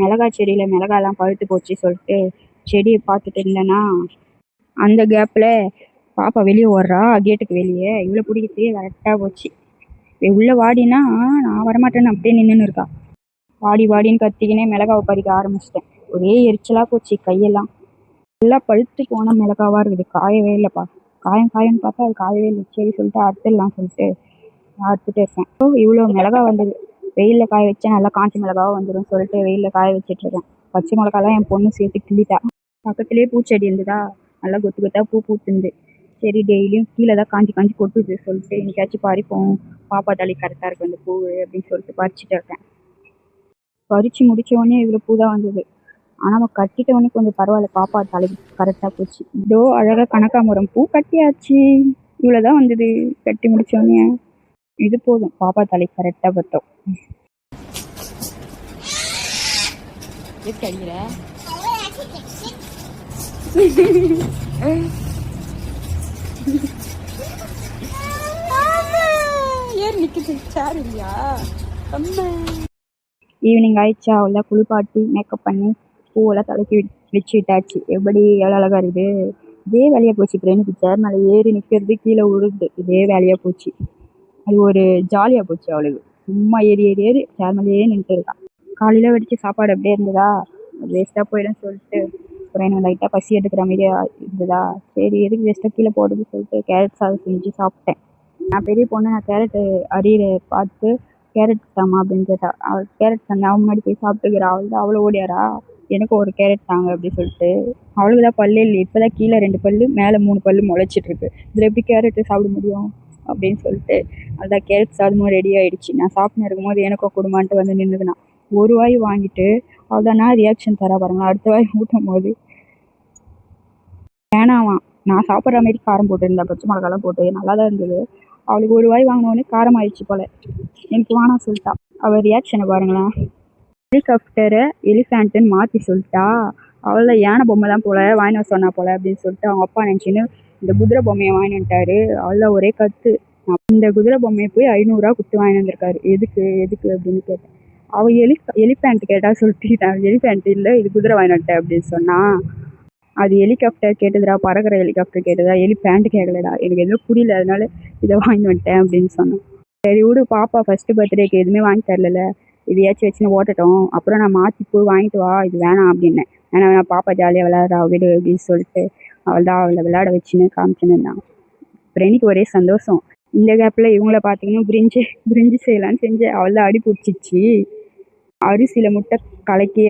மிளகாய் செடியில் மிளகாலாம் பழுத்து போச்சு சொல்லிட்டு செடியை பார்த்துட்டு இருந்தேன்னா அந்த கேப்பில் பாப்பா வெளியே ஓடுறா கேட்டுக்கு வெளியே. இவ்வளோ பிடிக்கிறதுக்கே கரெக்டாக போச்சு. உள்ளே வாடினா நான் வரமாட்டேன்னு அப்படியே நின்றுன்னு இருக்கா. வாடி வாடின்னு கத்திக்கினே மிளகாவை பறிக்க ஆரம்பிச்சிட்டேன். ஒரே எரிச்சலாக போச்சு கையெல்லாம். நல்லா பழுத்து போன மிளகாவாக இருக்குது, காயவே இல்லைப்பா. காயம்னு பார்த்தா அது காயவே இல்லை. சரி சொல்லிட்டு அறுத்துடலாம் சொல்லிட்டு அறுத்துட்டு இருக்கேன். இவ்வளோ மிளகா வந்தது. வெயிலில் காய வச்சா நல்லா காஞ்சி மிளகாவும் வந்துடும் சொல்லிட்டு வெயிலில் காய வச்சிட்ருக்கேன். பச்சை மிளகாலாம் என் பொண்ணு சேர்த்து கிள்ளிட்டா. பக்கத்துலேயே பூச்செடி இருந்ததா, நல்லா கொத்து கொத்தாக பூ பூத்துருந்து. சரி டெய்லியும் கீழே தான் காஞ்சி காஞ்சி கொட்டுது சொல்லிட்டு இன்னைக்காச்சும் பறிப்போம், பாப்பா தலை கரெக்டாக இருக்கும் அந்த பூ அப்படின்னு சொல்லிட்டு பறிச்சுட்டு இருக்கேன். பறித்து முடித்த உடனே இவ்வளோ பூ தான் வந்தது. ஆனால் நம்ம கட்டிட்ட உடனே கொஞ்சம் பரவாயில்ல, பாப்பா தலை கரெக்டாக போச்சு. இதோ அழகாக கனகாமரம் பூ கட்டியாச்சு. இவ்வளோதான் வந்தது கட்டி முடித்த உடனே. இது போதும், பாப்பா தலை கரெக்டாக பட்டோம். ஈவினிங் ஆயிடுச்சா, அவ்வளோ குளிப்பாட்டி மேக்கப் பண்ணி பூவெல்லாம் தலைக்கு வச்சு விட்டாச்சு. எப்படி எவ்வளோ அழகாக இருக்குது. இதே வேலையாக போச்சு. பிரெண்டுக்கு சேர் மேலே ஏறி நிற்கிறது, கீழே விழுது, இதே வேலையாக போச்சு. அது ஒரு ஜாலியாக போச்சு அவளுக்கு. சும்மா ஏறி ஏறி ஏறி சேர் மேலே ஏறி நின்றுட்டு இருக்கான். காலையில் வடித்த சாப்பாடு அப்படியே இருந்ததா, வேஸ்ட்டாக போயிடும்னு சொல்லிட்டு அப்புறம் எனக்கு லைட்டாக பசி எடுக்கிற மாதிரியே இருந்ததா, சரி எதுக்கு வேஸ்ட்டாக கீழே போடுதுன்னு சொல்லிட்டு கேரட் சாதம் செஞ்சு சாப்பிட்டேன். நான் பெரிய பொண்ணு, நான் கேரட்டு அரியற பார்த்து கேரட் தாமா அப்படின்னு கேட்டா. அவள் கேரட் தந்தா, அவன் முன்னாடி போய் சாப்பிட்டுக்கிறா. அவள் தான் அவ்வளோ ஓடியாரா, எனக்கும் ஒரு கேரட் தாங்க அப்படின்னு சொல்லிட்டு. அவளுக்கு தான் பல்லே இல்லை, இப்போ தான் கீழே 2 பல்லு மேலே 3 பல்லு முளைச்சிட்ருக்கு. இதில் எப்படி கேரட்டு சாப்பிட முடியும் அப்படின்னு சொல்லிட்டு அதுதான் கேரட் சாதமும் ரெடி ஆகிடுச்சு. நான் சாப்பிட்டு இருக்கும்போது எனக்கும் கொடுமான்ட்டு வந்து நின்றுதுனா ஒரு வாய் வாங்கிட்டு அவள் நான் ரியாக்ஷன் தரா பாருங்களா. அடுத்த வாய் ஊட்டும் போது வேணாவான். நான் சாப்பிட்ற மாதிரி காரம் போட்டுருந்தேன், பச்சை மிளகாலாம் போட்டு நல்லா தான் இருந்தது. அவளுக்கு ஒரு வாய் வாங்கினோடனே காரம் ஆயிடுச்சு போல், எனக்கு வேணாம் சொல்லிட்டா. அவள் ரியாக்ஷனை பாருங்களேன். ஹெலிகாப்டரை எலிஃபேண்ட்டுன்னு மாற்றி சொல்லிட்டா. அவளை யானை பொம்மை தான் போல் வாங்கினு சொன்னா போல் அப்படின்னு சொல்லிட்டு அவங்க அப்பா நினச்சின்னு இந்த குதிரை பொம்மையை வாங்கி வந்துட்டாரு. அவள் ஒரே கற்று. இந்த குதிரை பொம்மையை போய் 500 ரூபா கொடுத்து வாங்கி வந்திருக்காரு. எதுக்கு அப்படின்னு கேட்டேன். அவள் எலிஃபேண்ட் கேட்டா சொல்லிட்டு, நான் எலிஃபேண்ட் இல்லை இது குதிரை வாங்கி வந்துட்டேன் அப்படின்னு சொன்னான். அது ஹெலிகாப்டர் கேட்டதுடா, பறக்கிற ஹெலிகாப்டர் கேட்டதா, எலிஃபேண்ட் கேட்கலடா, எனக்கு எதுவும் புரியல, அதனால இதை வாங்கி வந்துட்டேன் அப்படின்னு சொன்னேன். சரி விடு, பாப்பா ஃபஸ்ட்டு பர்த்டேக்கு எதுவுமே வாங்கி தரல, இதையாச்சும் வச்சுன்னு ஓட்டட்டும், அப்புறம் நான் மாற்றி போய் வாங்கிட்டு வா, இது வேணாம் அப்படின்னேன். வேணா பாப்பா ஜாலியாக விளையாடுறா விடு அப்படின்னு சொல்லிட்டு அவளை விளையாட வச்சுன்னு காமிச்சுன்னு இருந்தான். பிரெனிக்கு ஒரே சந்தோஷம். இந்த கேப்பில் இவங்கள பார்த்தீங்கன்னா பிரிஞ்சு செய்யலான்னு செஞ்சு அவள் தான் அடி பிடிச்சிச்சு. அரிசியில் முட்டை கலக்கி